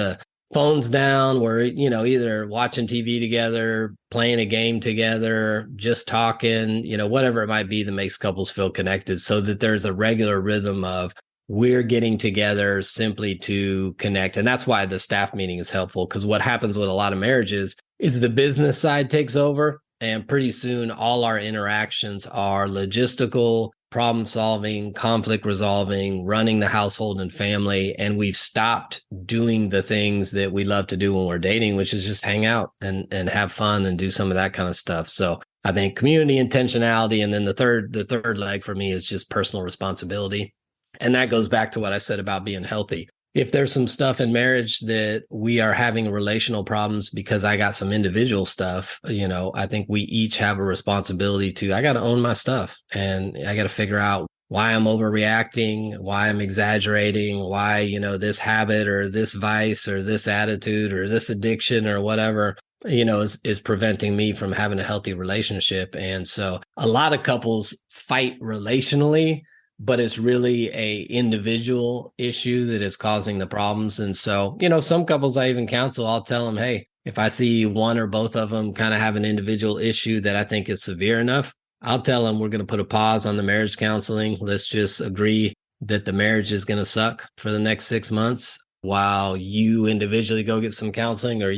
phones down, where, either watching TV together, playing a game together, just talking, whatever it might be that makes couples feel connected, so that there's a regular rhythm of, we're getting together simply to connect. And that's why the staff meeting is helpful, because what happens with a lot of marriages is the business side takes over, and pretty soon all our interactions are logistical, problem solving, conflict resolving, running the household and family. And we've stopped doing the things that we love to do when we're dating, which is just hang out and have fun and do some of that kind of stuff. So I think community, intentionality, and then the third leg for me is just personal responsibility. And that goes back to what I said about being healthy. If there's some stuff in marriage that we are having relational problems because I got some individual stuff, I think we each have a responsibility I got to own my stuff, and I got to figure out why I'm overreacting, why I'm exaggerating, why, this habit or this vice or this attitude or this addiction or whatever, is preventing me from having a healthy relationship. And so a lot of couples fight relationally, but it's really a individual issue that is causing the problems. And so, some couples I even counsel, I'll tell them, hey, if I see one or both of them kind of have an individual issue that I think is severe enough, I'll tell them we're going to put a pause on the marriage counseling. Let's just agree that the marriage is going to suck for the next 6 months while you individually go get some counseling, or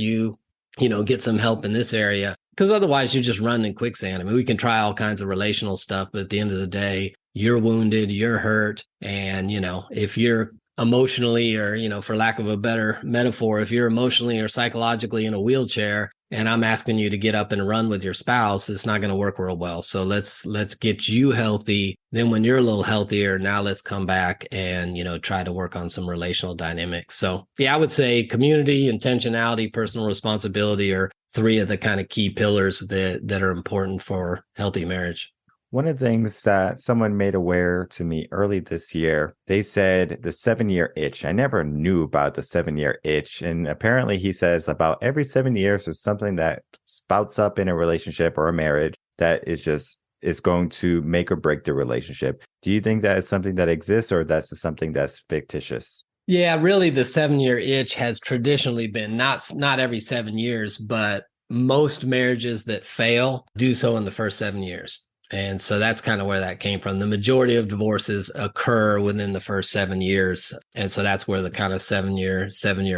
get some help in this area. Because otherwise you just run in quicksand. I mean, we can try all kinds of relational stuff, but at the end of the day, you're wounded, you're hurt. And, if you're emotionally, or, for lack of a better metaphor, if you're emotionally or psychologically in a wheelchair and I'm asking you to get up and run with your spouse, it's not going to work real well. So let's get you healthy. Then when you're a little healthier, now let's come back and, try to work on some relational dynamics. So yeah, I would say community, intentionality, personal responsibility are three of the kind of key pillars that are important for healthy marriage. One of the things that someone made aware to me early this year, they said the 7 year itch. I never knew about the 7 year itch. And apparently he says about every 7 years, there's something that spouts up in a relationship or a marriage that is going to make or break the relationship. Do you think that is something that exists, or that's something that's fictitious? Yeah, really, the 7 year itch has traditionally been not every 7 years, but most marriages that fail do so in the first 7 years. And so that's kind of where that came from. The majority of divorces occur within the first 7 years. And so that's where the kind of 7 year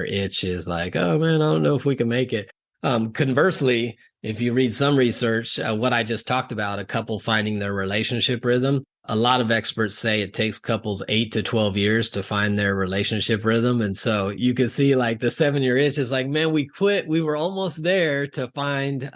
itch is like, oh man, I don't know if we can make it. Conversely, if you read some research, what I just talked about, a couple finding their relationship rhythm, a lot of experts say it takes couples 8 to 12 years to find their relationship rhythm. And so you can see like the 7 year itch is like, man, we quit. We were almost there to find.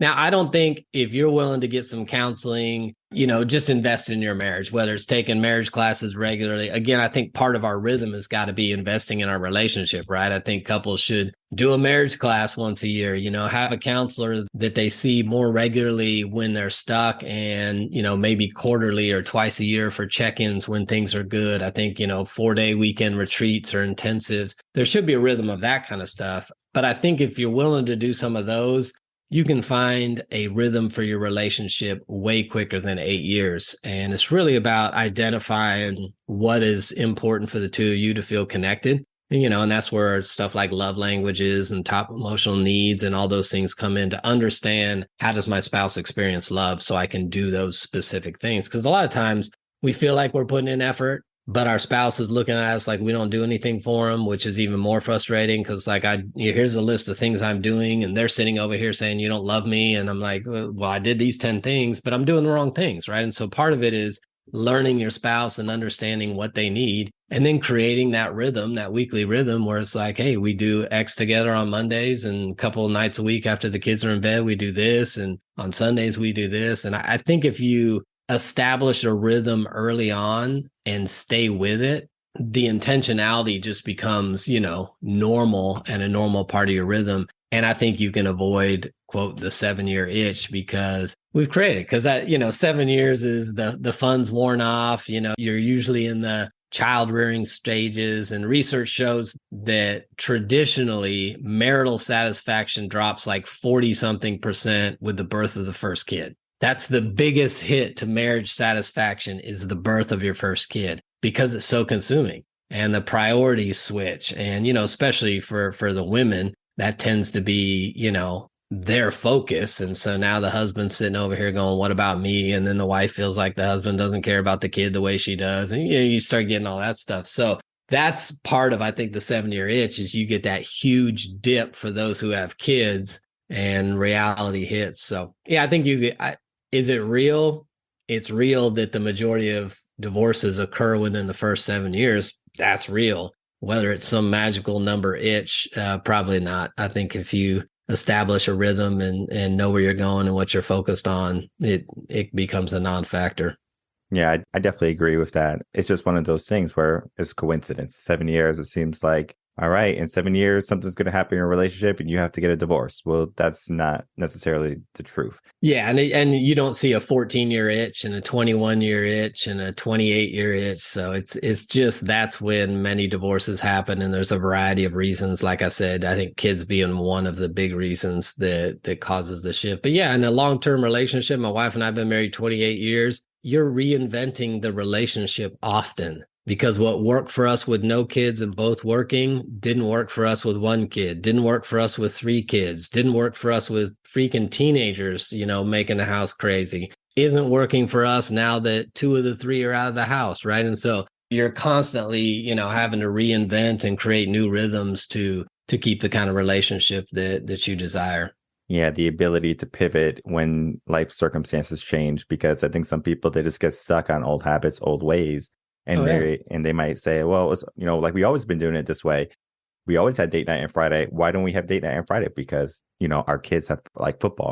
Now, I don't think if you're willing to get some counseling, just invest in your marriage, whether it's taking marriage classes regularly. Again, I think part of our rhythm has got to be investing in our relationship, right? I think couples should do a marriage class once a year, have a counselor that they see more regularly when they're stuck, and, maybe quarterly or twice a year for check-ins when things are good. I think, 4-day weekend retreats or intensives. There should be a rhythm of that kind of stuff. But I think if you're willing to do some of those, you can find a rhythm for your relationship way quicker than 8 years. And it's really about identifying what is important for the two of you to feel connected. And that's where stuff like love languages and top emotional needs and all those things come in, to understand, how does my spouse experience love so I can do those specific things? Because a lot of times we feel like we're putting in effort, but our spouse is looking at us like we don't do anything for them, which is even more frustrating, because like here's a list of things I'm doing, and they're sitting over here saying you don't love me, and I'm like, well, I did these 10 things, but I'm doing the wrong things, right? And so part of it is learning your spouse and understanding what they need, and then creating that rhythm, that weekly rhythm, where it's like, hey, we do X together on Mondays, and a couple of nights a week after the kids are in bed, we do this, and on Sundays we do this. And I think if you establish a rhythm early on and stay with it, the intentionality just becomes, normal and a normal part of your rhythm. And I think you can avoid, quote, the 7 year itch, because we've created, because that, 7 years is the fun's worn off. You're usually in the child rearing stages, and research shows that traditionally marital satisfaction drops like 40 something percent with the birth of the first kid. That's the biggest hit to marriage satisfaction, is the birth of your first kid, because it's so consuming and the priorities switch. And, especially for the women, that tends to be, their focus. And so now the husband's sitting over here going, what about me? And then the wife feels like the husband doesn't care about the kid the way she does. And you start getting all that stuff. So that's part of, I think, the 7 year itch, is you get that huge dip for those who have kids and reality hits. So yeah, I think is it real? It's real that the majority of divorces occur within the first 7 years. That's real. Whether it's some magical number itch, probably not. I think if you establish a rhythm and know where you're going and what you're focused on, it becomes a non-factor. Yeah, I definitely agree with that. It's just one of those things where it's coincidence. 7 years, it seems like, all right, in 7 years, something's going to happen in your relationship and you have to get a divorce. Well, that's not necessarily the truth. Yeah. And you don't see a 14-year itch and a 21-year itch and a 28-year itch. So it's just, that's when many divorces happen. And there's a variety of reasons. Like I said, I think kids being one of the big reasons that causes the shift. But yeah, in a long-term relationship, my wife and I have been married 28 years. You're reinventing the relationship often, because what worked for us with no kids and both working didn't work for us with one kid, didn't work for us with 3 kids, didn't work for us with freaking teenagers, making the house crazy, isn't working for us now that 2 of the 3 are out of the house, right? And so you're constantly, having to reinvent and create new rhythms to keep the kind of relationship that you desire. Yeah, the ability to pivot when life circumstances change, because I think some people, they just get stuck on old habits, old ways. And they might say, well, it's, like, we always been doing it this way. We always had date night on Friday. Why don't we have date night on Friday? Because, our kids have like football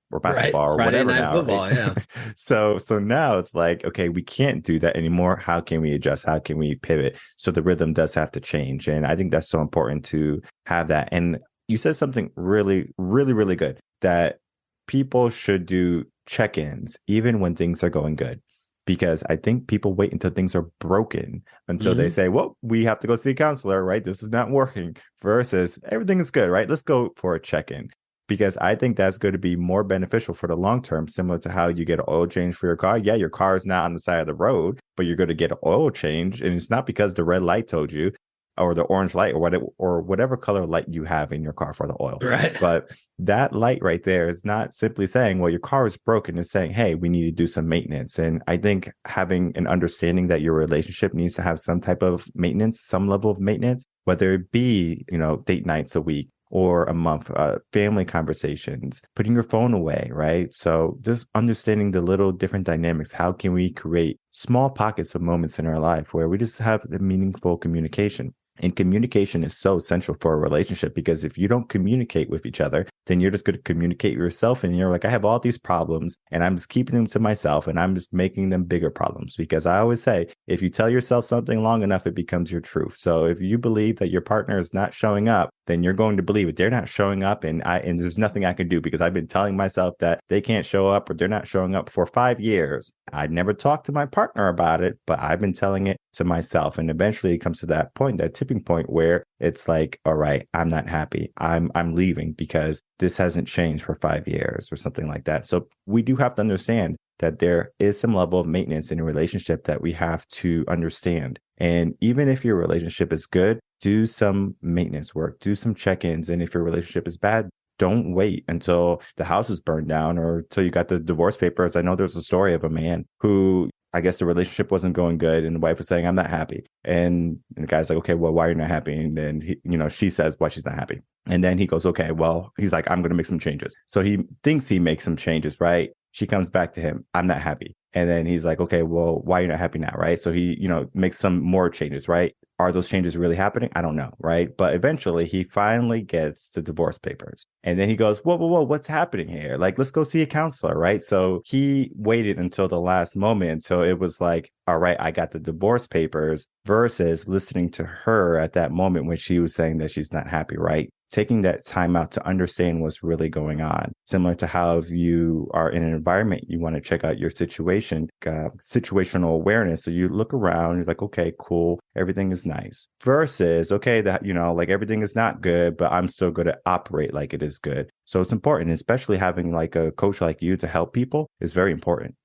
or basketball or Friday whatever night now. Football, right? yeah. So now it's like, okay, we can't do that anymore. How can we adjust? How can we pivot? So the rhythm does have to change. And I think that's so important to have that. And you said something really, really, really good, that people should do check-ins, even when things are going good. Because I think people wait until things are broken until they say, well, we have to go see a counselor, right? This is not working, versus everything is good, right? Let's go for a check-in. Because I think that's going to be more beneficial for the long term, similar to how you get an oil change for your car. Yeah, your car is not on the side of the road, but you're going to get an oil change. And it's not because the red light told you, or the orange light, or whatever color light you have in your car for the oil. Right. But that light right there is not simply saying, well, your car is broken. It's saying, hey, we need to do some maintenance. And I think having an understanding that your relationship needs to have some type of maintenance, some level of maintenance, whether it be, date nights a week or a month, family conversations, putting your phone away, right? So just understanding the little different dynamics. How can we create small pockets of moments in our life where we just have the meaningful communication? And communication is so essential for a relationship, because if you don't communicate with each other, then you're just going to communicate yourself. And you're like, I have all these problems and I'm just keeping them to myself, and I'm just making them bigger problems. Because I always say, if you tell yourself something long enough, it becomes your truth. So if you believe that your partner is not showing up, then you're going to believe it. They're not showing up, and there's nothing I can do, because I've been telling myself that they can't show up, or they're not showing up for 5 years. I never talked to my partner about it, but I've been telling it to myself. And eventually it comes to that point, that tipping point, where it's like, all right, I'm not happy. I'm leaving because this hasn't changed for 5 years, or something like that. So we do have to understand that there is some level of maintenance in a relationship that we have to understand. And even if your relationship is good, do some maintenance work, do some check-ins. And if your relationship is bad, don't wait until the house is burned down or until you got the divorce papers. I know there's a story of a man who, I guess the relationship wasn't going good, and the wife was saying, I'm not happy. And the guy's like, okay, well, why are you not happy? And then she says why she's not happy. And then he goes, okay, well, he's like, I'm going to make some changes. So he thinks he makes some changes, right? She comes back to him, I'm not happy. And then he's like, okay, well, why are you not happy now? Right. So he, makes some more changes, right? Are those changes really happening? I don't know. Right. But eventually he finally gets the divorce papers. And then he goes, whoa, what's happening here? Like, let's go see a counselor. Right. So he waited until the last moment, until it was like, all right, I got the divorce papers, versus listening to her at that moment when she was saying that she's not happy. Right. Taking that time out to understand what's really going on. Similar to how if you are in an environment, you want to check out your situation, situational awareness. So you look around, you're like, okay, cool. Everything is nice. Versus, okay, that, like everything is not good, but I'm still going to operate like it is good. So it's important, especially having like a coach like you to help people is very important.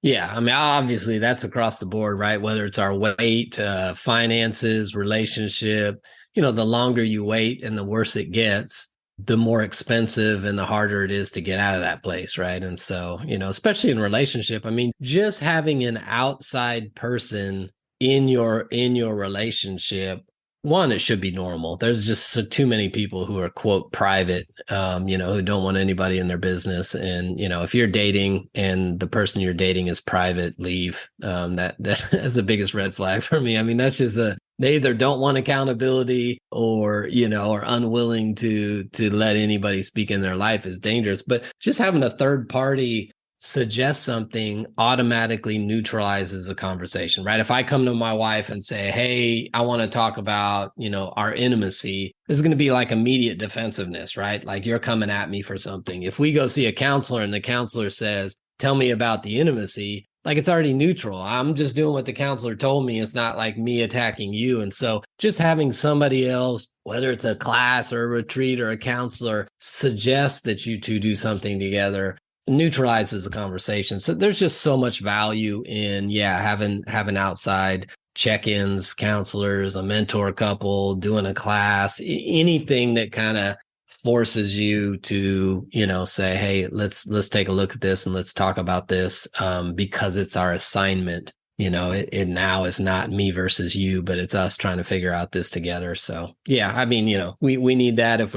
Yeah, I mean, obviously that's across the board, right? Whether it's our weight, finances, relationship, the longer you wait and the worse it gets, the more expensive and the harder it is to get out of that place, right? And so, especially in a relationship, I mean, just having an outside person in your relationship, one, it should be normal. There's just too many people who are, quote, private, who don't want anybody in their business. And, if you're dating and the person you're dating is private, leave. That's the biggest red flag for me. I mean, that's just they either don't want accountability or, are unwilling to let anybody speak in their life is dangerous. But just having a third party suggest something automatically neutralizes a conversation, right? If I come to my wife and say, hey, I want to talk about, our intimacy, there's going to be like immediate defensiveness, right? Like you're coming at me for something. If we go see a counselor and the counselor says, tell me about the intimacy, like it's already neutral. I'm just doing what the counselor told me. It's not like me attacking you. And so just having somebody else, whether it's a class or a retreat or a counselor, suggest that you two do something together, neutralizes the conversation. So there's just so much value in, having outside check-ins, counselors, a mentor couple, doing a class, anything that kind of forces you to, say, hey, let's take a look at this and let's talk about this, because it's our assignment. It now is not me versus you, but it's us trying to figure out this together. So I mean, we need that if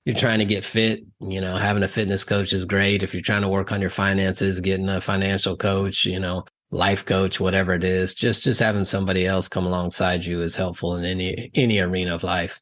you're trying to get fit, having a fitness coach is great. If you're trying to work on your finances, getting a financial coach, life coach, whatever it is, just having somebody else come alongside you is helpful in any arena of life.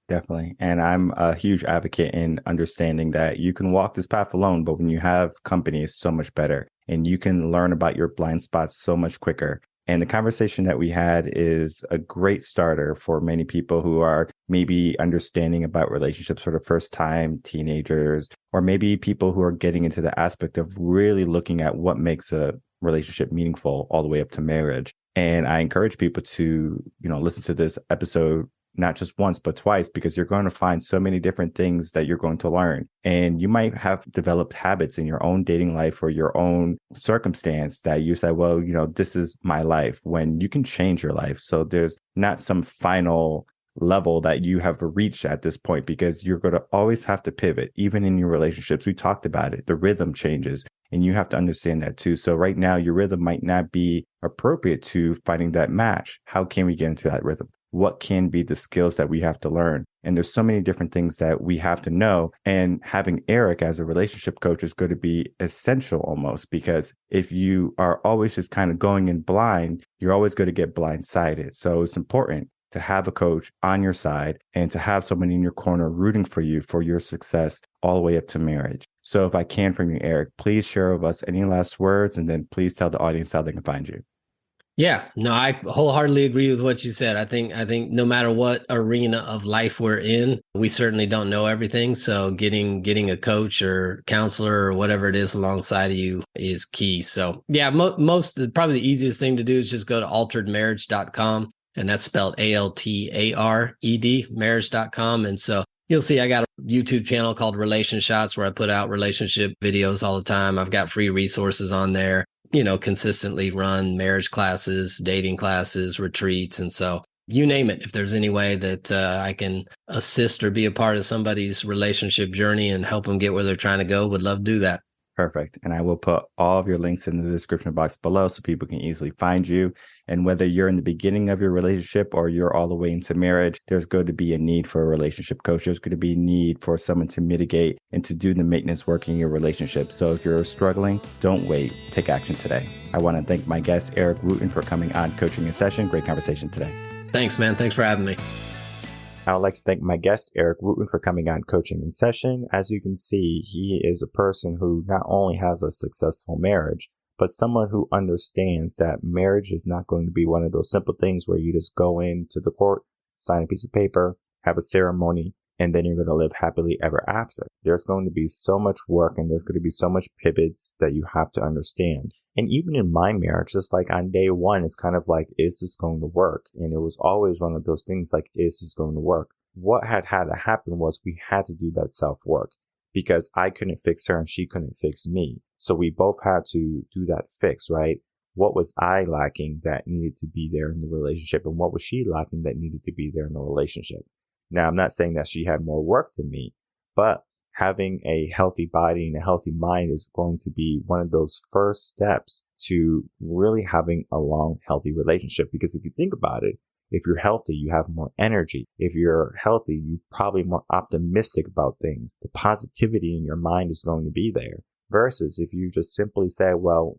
Definitely. And I'm a huge advocate in understanding that you can walk this path alone, but when you have company, it's so much better. And you can learn about your blind spots so much quicker. And the conversation that we had is a great starter for many people who are maybe understanding about relationships for the first time, teenagers, or maybe people who are getting into the aspect of really looking at what makes a relationship meaningful all the way up to marriage. And I encourage people to, listen to this episode not just once, but twice, because you're going to find so many different things that you're going to learn. And you might have developed habits in your own dating life or your own circumstance that you say, well, this is my life, when you can change your life. So there's not some final level that you have reached at this point, because you're going to always have to pivot, even in your relationships. We talked about it. The rhythm changes. And you have to understand that too. So right now, your rhythm might not be appropriate to finding that match. How can we get into that rhythm? What can be the skills that we have to learn? And there's so many different things that we have to know. And having Eric as a relationship coach is going to be essential almost, because if you are always just kind of going in blind, you're always going to get blindsided. So it's important to have a coach on your side and to have someone in your corner rooting for you for your success all the way up to marriage. So if I can from you, Eric, please share with us any last words, and then please tell the audience how they can find you. Yeah, no, I wholeheartedly agree with what you said. I think no matter what arena of life we're in, we certainly don't know everything. So getting a coach or counselor or whatever it is alongside of you is key. So yeah, probably the easiest thing to do is just go to alteredmarriage.com, and that's spelled ALTARED, marriage.com. And so you'll see I got a YouTube channel called Relation Shots where I put out relationship videos all the time. I've got free resources on there. Consistently run marriage classes, dating classes, retreats. And so you name it. If there's any way that I can assist or be a part of somebody's relationship journey and help them get where they're trying to go, would love to do that. Perfect. And I will put all of your links in the description box below so people can easily find you. And whether you're in the beginning of your relationship or you're all the way into marriage, there's going to be a need for a relationship coach. There's going to be a need for someone to mitigate and to do the maintenance work in your relationship. So if you're struggling, don't wait. Take action today. I want to thank my guest, Eric Wooten, for coming on Coaching in Session. Great conversation today. Thanks, man. Thanks for having me. I would like to thank my guest, Eric Wooten, for coming on Coaching in Session. As you can see, he is a person who not only has a successful marriage, but someone who understands that marriage is not going to be one of those simple things where you just go into the court, sign a piece of paper, have a ceremony, and then you're going to live happily ever after. There's going to be so much work, and there's going to be so much pivots that you have to understand. And even in my marriage, just like on day one, it's kind of like, is this going to work? And it was always one of those things like, is this going to work? What had to happen was we had to do that self-work, because I couldn't fix her and she couldn't fix me. So we both had to do that fix, right? What was I lacking that needed to be there in the relationship? And what was she lacking that needed to be there in the relationship? Now, I'm not saying that she had more work than me, but having a healthy body and a healthy mind is going to be one of those first steps to really having a long, healthy relationship. Because if you think about it, if you're healthy, you have more energy. If you're healthy, you're probably more optimistic about things. The positivity in your mind is going to be there. Versus if you just simply say, well,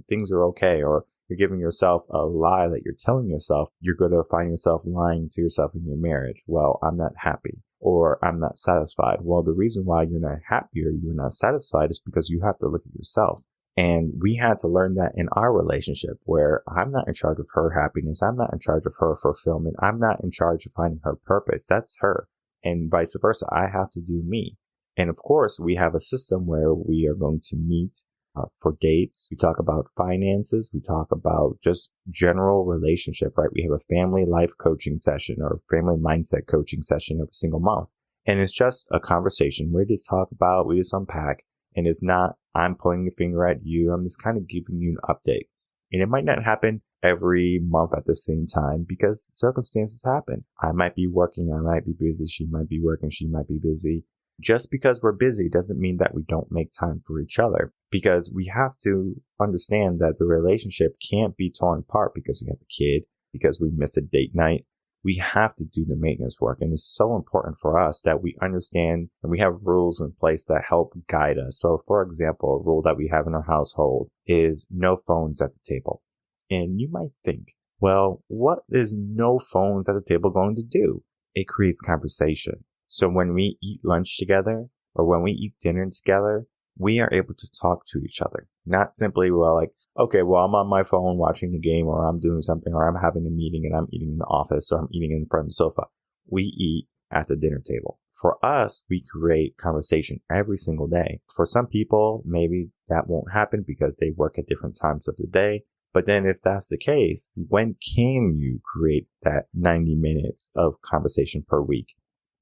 things are okay, or you're giving yourself a lie that you're telling yourself, you're going to find yourself lying to yourself in your marriage. Well, I'm not happy, or I'm not satisfied. Well, the reason why you're not happy or you're not satisfied is because you have to look at yourself. And we had to learn that in our relationship, where I'm not in charge of her happiness. I'm not in charge of her fulfillment. I'm not in charge of finding her purpose. That's her. And vice versa. I have to do me. And of course, we have a system where we are going to meet for dates. We talk about finances. We talk about just general relationship, right? We have a family life coaching session or family mindset coaching session every single month. And it's just a conversation. We just talk about, we just unpack. And it's not, I'm pointing a finger at you. I'm just kind of giving you an update. And it might not happen every month at the same time because circumstances happen. I might be working. I might be busy. She might be working. She might be busy. Just because we're busy doesn't mean that we don't make time for each other, because we have to understand that the relationship can't be torn apart because we have a kid, because we missed a date night. We have to do the maintenance work. And it's so important for us that we understand and we have rules in place that help guide us. So for example, a rule that we have in our household is no phones at the table. And you might think, well, what is no phones at the table going to do? It creates conversation. So when we eat lunch together or when we eat dinner together, we are able to talk to each other. Not simply, well, like, okay, well, I'm on my phone watching the game, or I'm doing something, or I'm having a meeting and I'm eating in the office, or I'm eating in front of the sofa. We eat at the dinner table. For us, we create conversation every single day. For some people, maybe that won't happen because they work at different times of the day. But then if that's the case, when can you create that 90 minutes of conversation per week?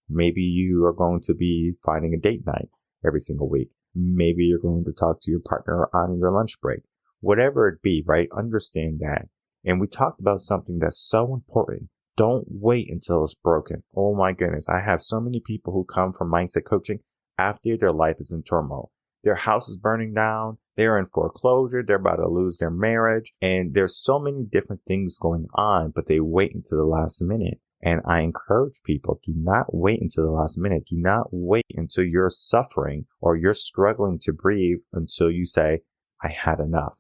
Maybe you are going to be finding a date night every single week. Maybe you're going to talk to your partner on your lunch break. Whatever it be, right? Understand that. And we talked about something that's so important. Don't wait until it's broken. Oh my goodness. I have so many people who come from mindset coaching after their life is in turmoil. Their house is burning down. They're in foreclosure. They're about to lose their marriage. And there's so many different things going on, but they wait until the last minute. And I encourage people, do not wait until the last minute. Do not wait until you're suffering or you're struggling to breathe until you say, I had enough.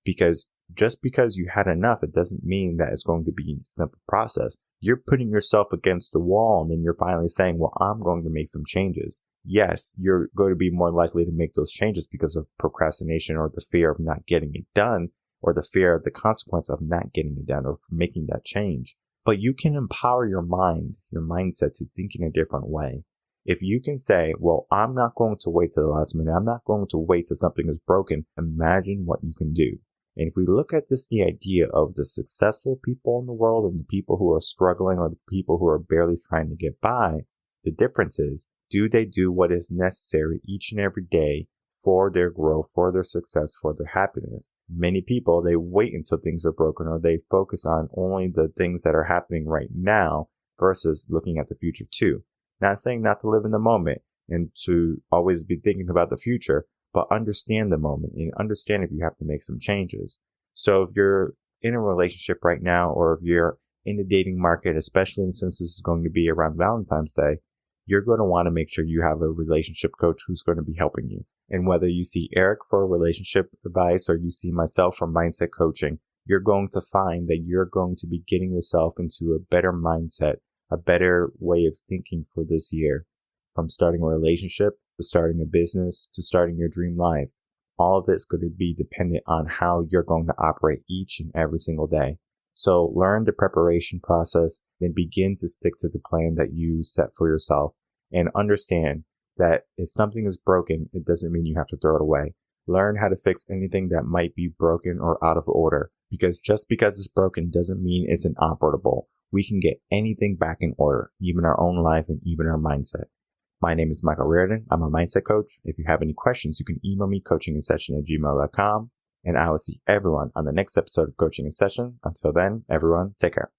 Because just because you had enough, it doesn't mean that it's going to be a simple process. You're putting yourself against the wall and then you're finally saying, well, I'm going to make some changes. Yes, you're going to be more likely to make those changes because of procrastination or the fear of not getting it done or the fear of the consequence of not getting it done or making that change. But you can empower your mind, your mindset to think in a different way. If you can say, well, I'm not going to wait till the last minute. I'm not going to wait till something is broken. Imagine what you can do. And if we look at this, the idea of the successful people in the world and the people who are struggling or the people who are barely trying to get by, the difference is, do they do what is necessary each and every day for their growth, for their success, for their happiness? Many people, they wait until things are broken or they focus on only the things that are happening right now versus looking at the future too. Not saying not to live in the moment and to always be thinking about the future, but understand the moment and understand if you have to make some changes. So if you're in a relationship right now, or if you're in the dating market, especially since this is going to be around Valentine's Day, you're going to want to make sure you have a relationship coach who's going to be helping you. And whether you see Eric for relationship advice or you see myself for mindset coaching, you're going to find that you're going to be getting yourself into a better mindset, a better way of thinking for this year. From starting a relationship to starting a business to starting your dream life, all of it's going to be dependent on how you're going to operate each and every single day. So learn the preparation process, then begin to stick to the plan that you set for yourself, and understand that if something is broken, it doesn't mean you have to throw it away. Learn how to fix anything that might be broken or out of order, because just because it's broken doesn't mean it's inoperable. We can get anything back in order, even our own life and even our mindset. My name is Michael Rearden. I'm a mindset coach. If you have any questions, you can email me coachinginsession@gmail.com. And I will see everyone on the next episode of Coaching in Session. Until then, everyone, take care.